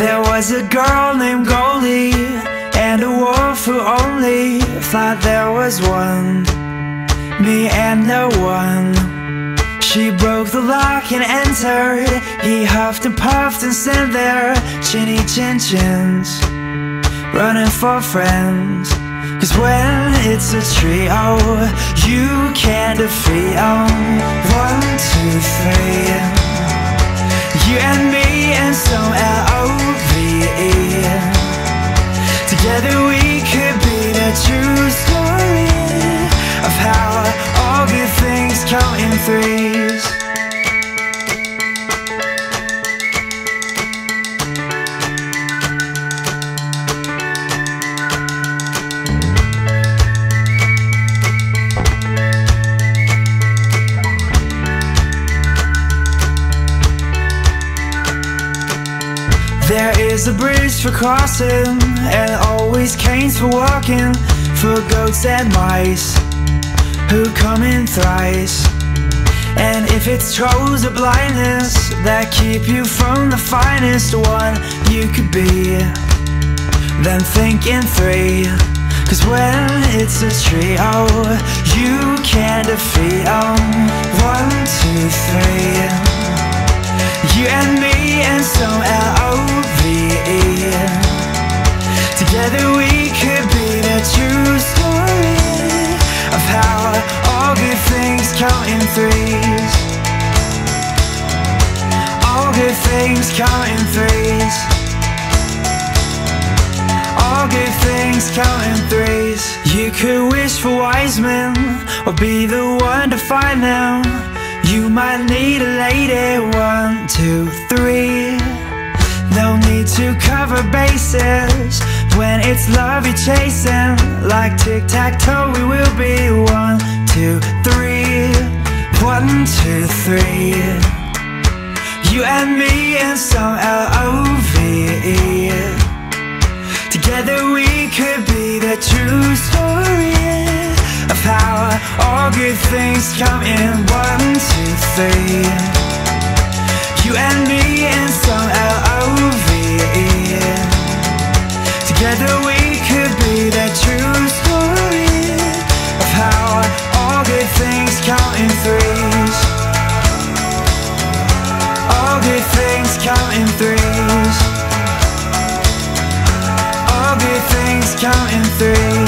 There was a girl named Goldie and a wolf who only thought there was one, me and no one. She broke the lock and entered. He huffed and puffed and sent their chinny chin chins, running for friends. Cause when it's a trio, you can't defeat 'em. 1, 2, 3, you and me and some L-O-V-E. Together we could be the true story of how all good things come in threes. There is a bridge for crossing, and always canes for walking, for goats and mice who come in thrice. And if it's trolls or blindness that keep you from the finest one you could be, then think in 3. Cause when it's a trio, you can't defeat 'em. 1, 2, 3, you and me and some L-O-V-E. Together we could be the true story of how all good things come in threes. All good things come in threes. All good things come in threes. You could wish for wise men or be the one to find them. You might need a lady. 1, 2, 3. No need to cover bases when it's love you're chasing. Like tic-tac-toe we will be. 1, 2, 3. 1, 2, 3. You and me and some L-O-V-E. Together we could be the true story of how all good things come in. 1, 2, 3. You and me and some L-O-V-E. Together we could be the true story of how all good things come in threes. All good things come in threes. All good things come in threes.